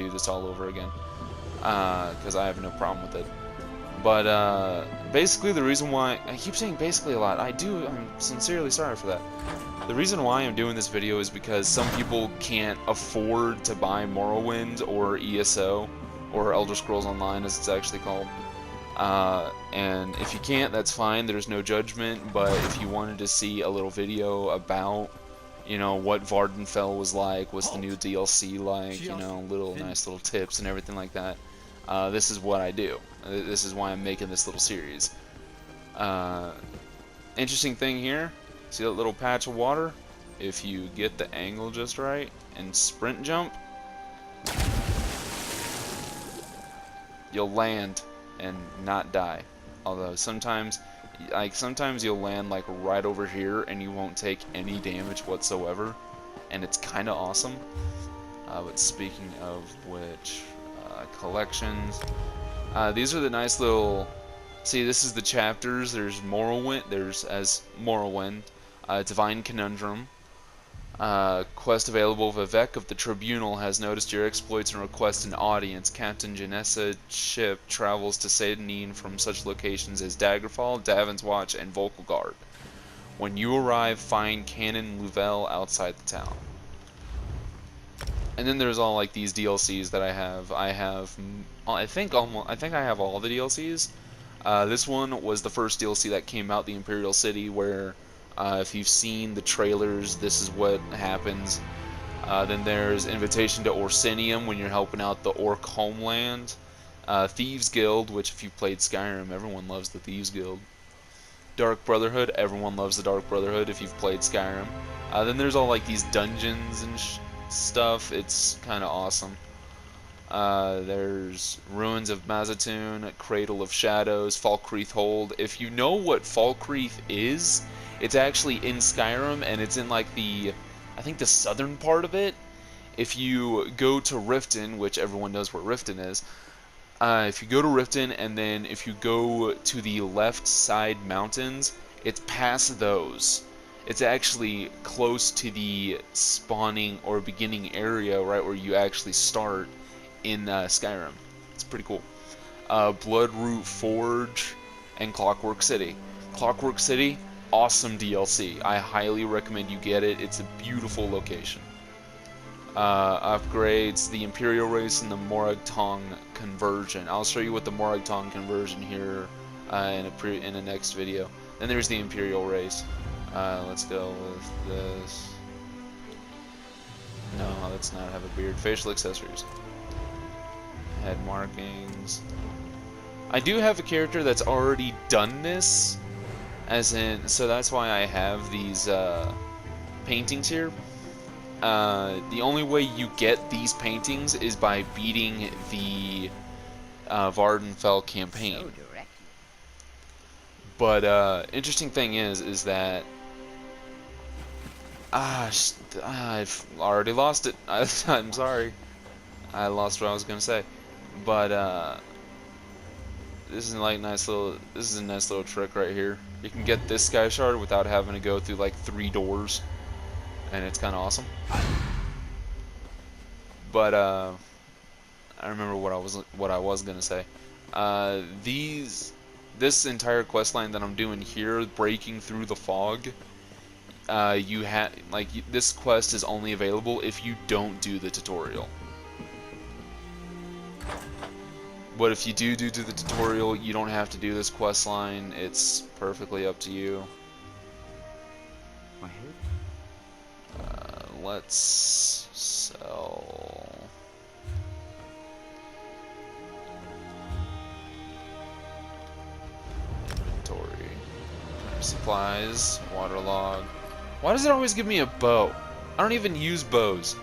do this all over again, because I have no problem with it. But basically the reason why, I keep saying basically a lot, I'm sincerely sorry for that. The reason why I'm doing this video is because some people can't afford to buy Morrowind or ESO, or Elder Scrolls Online as it's actually called. And if you can't, that's fine, there's no judgment, but if you wanted to see a little video about, you know, what Vardenfell was like, what's the new DLC like, you know, nice little tips and everything like that, this is what I do. This is why I'm making this little series. Interesting thing here, see that little patch of water? If you get the angle just right and sprint jump, you'll land and not die. Although sometimes you'll land like right over here and you won't take any damage whatsoever, and it's kind of awesome. But speaking of which, collections. These are the nice little. See, this is the chapters. There's Morrowind. There's Morrowind, Divine Conundrum. Quest available. Vivek of the Tribunal has noticed your exploits and requests an audience. Captain Janessa's ship travels to Seydenine from such locations as Daggerfall, Davin's Watch, and Volkgard. When you arrive, find Canon Louvel outside the town. And then there's all like these DLCs that I have. I think I have all the DLCs. This one was the first DLC that came out, the Imperial City, where if you've seen the trailers, this is what happens. Then there's Invitation to Orsinium, when you're helping out the Orc homeland. Thieves Guild, which if you've played Skyrim, everyone loves the Thieves Guild. Dark Brotherhood, everyone loves the Dark Brotherhood if you've played Skyrim. Then there's all like these dungeons and stuff. It's kind of awesome. There's Ruins of Mazatoon, Cradle of Shadows, Falkreath Hold. If you know what Falkreath is, it's actually in Skyrim, and it's in like I think the southern part of it. If you go to Riften, which everyone knows where Riften is, if you go to Riften and then if you go to the left side mountains, it's past those. It's actually close to the spawning or beginning area, right where you actually start in Skyrim. It's pretty cool. Bloodroot Forge and Clockwork City. Clockwork City, awesome DLC. I highly recommend you get it. It's a beautiful location. Upgrades, the Imperial Race and the Morag Tong conversion. I'll show you what the Morag Tong conversion here in a next video. Then there's the Imperial Race. Let's go with this. No, let's not have a beard. Facial accessories. Head markings. I do have a character that's already done this, so that's why I have these paintings here. The only way you get these paintings is by beating the Vardenfell campaign. But interesting thing is that I've already lost it. I'm sorry. I lost what I was gonna say. But this is a nice little trick right here. You can get this sky shard without having to go through like 3 doors, and it's kind of awesome. But I remember what I was gonna say. This entire questline that I'm doing here, breaking through the fog, this quest is only available if you don't do the tutorial. But if you do the tutorial, you don't have to do this quest line. It's perfectly up to you. Let's sell. Inventory. Supplies. Waterlog. Why does it always give me a bow? I don't even use bows.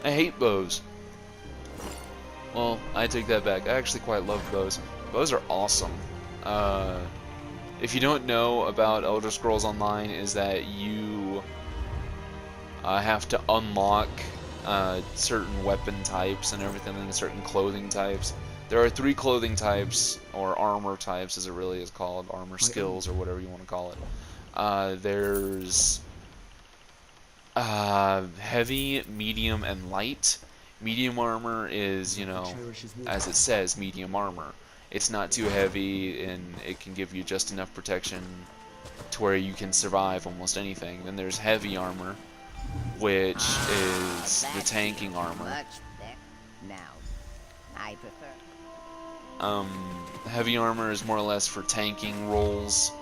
I hate bows. Well, I take that back. I actually quite love bows. Bows are awesome. If you don't know about Elder Scrolls Online, is that you have to unlock certain weapon types and everything, and certain clothing types. There are 3 clothing types, or armor types as it really is called, armor skills or whatever you want to call it. There's heavy, medium, and light. Medium armor is, you know, as it says, medium armor. It's not too heavy, and it can give you just enough protection to where you can survive almost anything. Then there's heavy armor, which is the tanking armor. Now, I prefer. Heavy armor is more or less for tanking roles.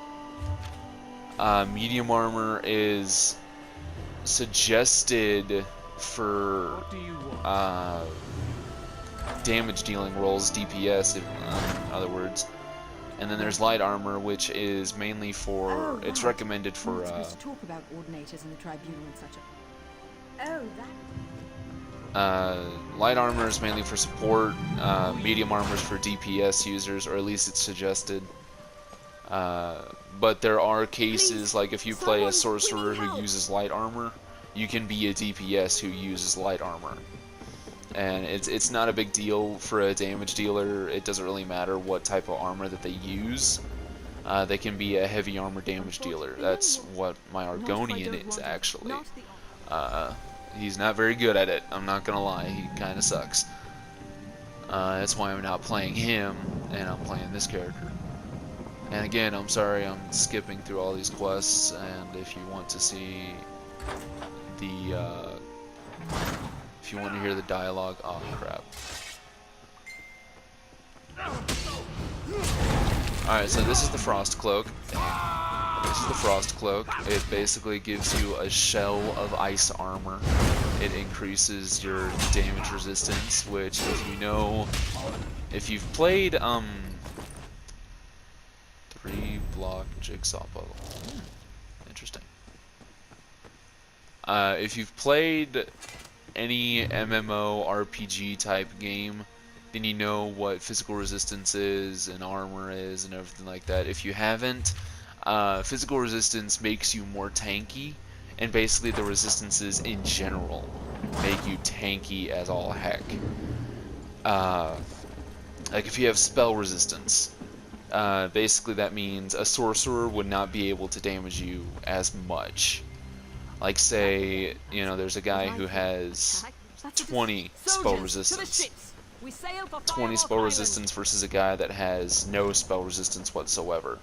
Medium armor is suggested for damage dealing roles, DPS in other words. And then there's light armor, which is mainly for, it's recommended for talk about ordinators in the tribunal and such a... Oh, that... light armor is mainly for support, medium armor is for DPS users, or at least it's suggested. But there are cases, like if you play a sorcerer who uses light armor, you can be a DPS who uses light armor. And it's not a big deal for a damage dealer. It doesn't really matter what type of armor that they use. They can be a heavy armor damage dealer. That's what my Argonian is, actually. He's not very good at it, I'm not gonna lie. He kind of sucks. That's why I'm not playing him, and I'm playing this character. And again, I'm sorry I'm skipping through all these quests, and if you want to see the, if you want to hear the dialogue, oh crap. Alright, so this is the Frost Cloak. This is the Frost Cloak. It basically gives you a shell of ice armor. It increases your damage resistance, which, if you know, if you've played, 3-block jigsaw puzzle. Interesting. If you've played any MMO RPG type game, then you know what physical resistance is and armor is and everything like that. If you haven't, physical resistance makes you more tanky, and basically the resistances in general make you tanky as all heck. Like if you have spell resistance, basically that means a sorcerer would not be able to damage you as much. Like say, you know, there's a guy who has 20 spell resistance. 20 spell resistance versus a guy that has no spell resistance whatsoever.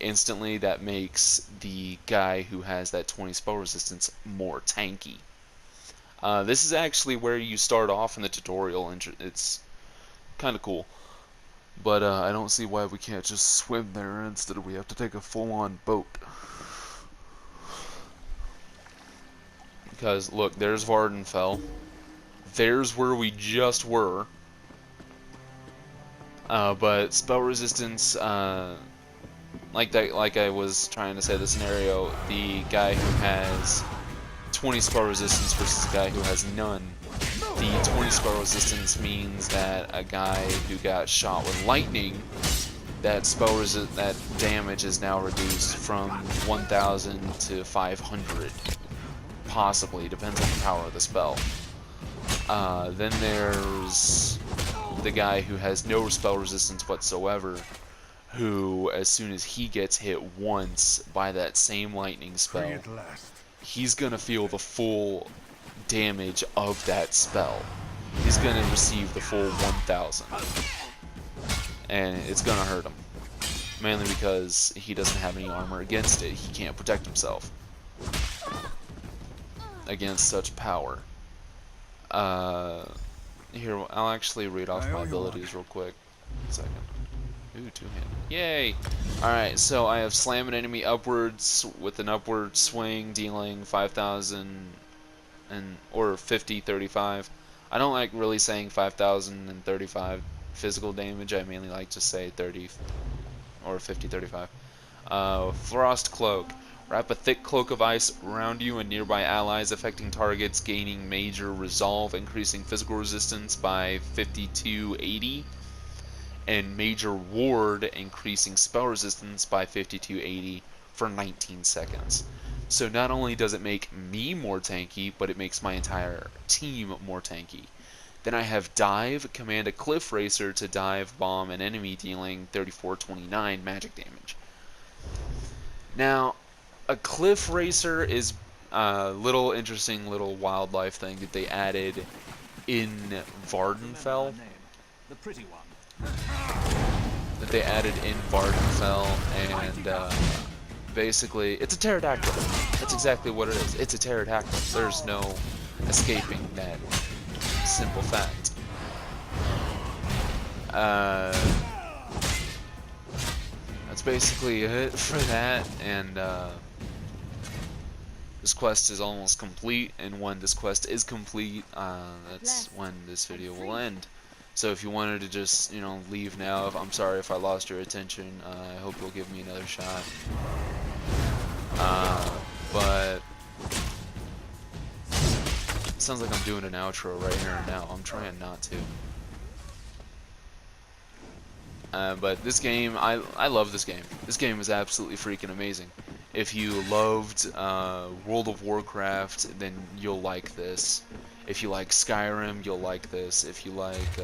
Instantly that makes the guy who has that 20 spell resistance more tanky. This is actually where you start off in the tutorial, and it's kind of cool. But I don't see why we can't just swim there instead of we have to take a full-on boat. Because, look, there's Vardenfell. There's where we just were. But spell resistance, like I was trying to say the scenario, the guy who has 20 spell resistance versus a guy who has none. The 20 spell resistance means that a guy who got shot with lightning, that damage is now reduced from 1,000 to 500. Possibly, depends on the power of the spell. Then there's the guy who has no spell resistance whatsoever, who, as soon as he gets hit once by that same lightning spell, he's gonna feel the full damage of that spell. He's gonna receive the full 1,000. And it's gonna hurt him. Mainly because he doesn't have any armor against it. He can't protect himself against such power. Here, I'll actually read off my abilities real quick. 1 second. Ooh, two-handed. Yay! Alright, so I have slam an enemy upwards with an upward swing, dealing 5,000 or 50, 35. I don't like really saying 5,035 physical damage. I mainly like to say 30 or 50, 35. Frost Cloak. Wrap a thick cloak of ice around you and nearby allies, affecting targets, gaining major resolve, increasing physical resistance by 5280, and major ward, increasing spell resistance by 5280 for 19 seconds. So not only does it make me more tanky, but it makes my entire team more tanky. Then I have Dive, command a Cliff Racer to dive bomb an enemy, dealing 3429 magic damage. Now, a Cliff Racer is a little interesting little wildlife thing that they added in Vardenfell. The pretty one. That they added in Vardenfell, and basically, it's a pterodactyl. That's exactly what it is. It's a pterodactyl. There's no escaping that simple fact. That's basically it for that, and this quest is almost complete, and when this quest is complete, that's when this video will end. So if you wanted to just, you know, leave now, I'm sorry if I lost your attention, I hope you'll give me another shot. But it sounds like I'm doing an outro right here and now. I'm trying not to. But this game, I love this game. This game is absolutely freaking amazing. If you loved World of Warcraft, then you'll like this. If you like Skyrim, you'll like this. If you like,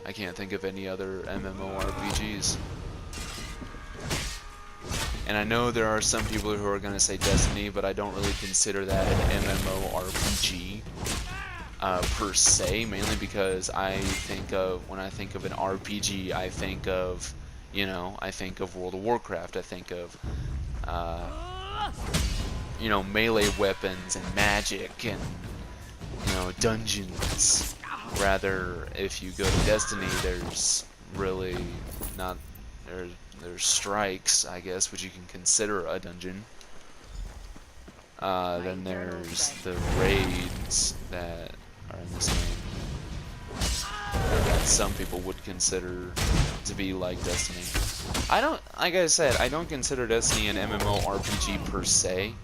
I can't think of any other MMORPGs. And I know there are some people who are going to say Destiny, but I don't really consider that an MMORPG. Per se, mainly because I think of, when I think of an RPG, I think of, you know, I think of World of Warcraft, I think of, you know, melee weapons and magic and, you know, dungeons. Rather, if you go to Destiny, there's really not, there's strikes, I guess, which you can consider a dungeon. Then there's the raids that are in this game that some people would consider to be like Destiny. I don't, like I said, I don't consider Destiny an MMORPG per se,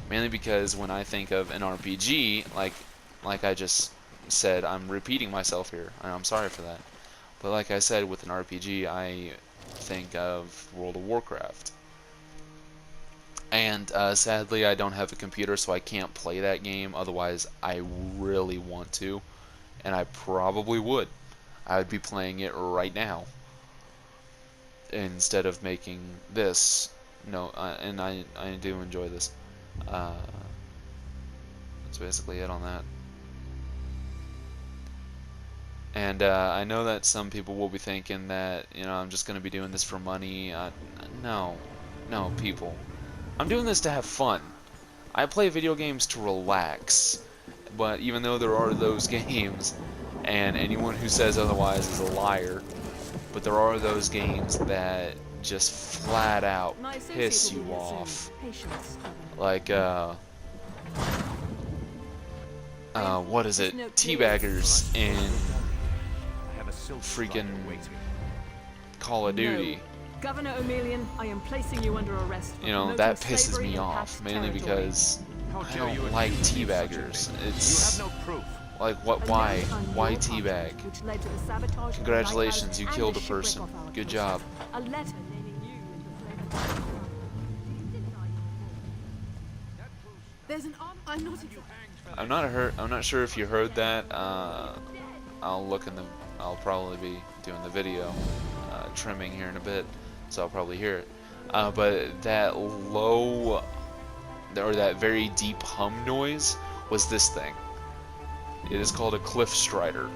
mainly because when I think of an RPG, like I just said, I'm repeating myself here, and I'm sorry for that. But like I said, with an RPG, I think of World of Warcraft. And sadly, I don't have a computer, so I can't play that game. Otherwise, I really want to, and I probably would. I would be playing it right now instead of making this. No, and I do enjoy this. That's basically it on that. And I know that some people will be thinking that, you know, I'm just going to be doing this for money. No, people. I'm doing this to have fun. I play video games to relax. But even though there are those games, and anyone who says otherwise is a liar, but there are those games that just flat out piss you off. Like, what is it? Teabaggers in freaking Call of Duty. Governor O'Melian, I am placing you under arrest. You know, that pisses me off, mainly because I don't like teabaggers. It's like, what? Why? Why teabag? Congratulations, you killed a person. Good job. I'm not sure if you heard that. I'll probably be doing the video trimming here in a bit, so I'll probably hear it. But that low, or that very deep hum noise was this thing. It is called a cliff strider,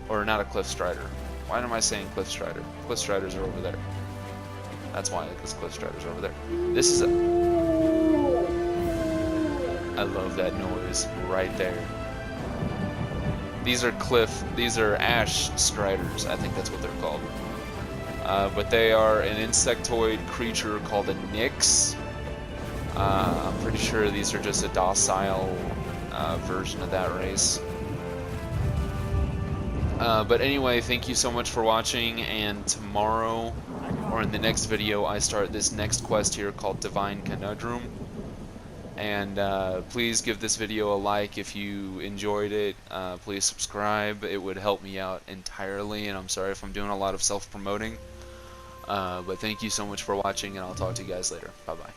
or not a cliff strider. Why am I saying cliff strider? Cliff striders are over there. That's why, because cliff striders are over there. This is a... I love that noise right there. These are ash striders. I think that's what they're called. But they are an insectoid creature called a Nyx. I'm pretty sure these are just a docile version of that race. But anyway, thank you so much for watching, and tomorrow, or in the next video, I start this next quest here called Divine Conundrum. And please give this video a like if you enjoyed it. Please subscribe. It would help me out entirely, and I'm sorry if I'm doing a lot of self-promoting. But thank you so much for watching, and I'll talk to you guys later. Bye-bye.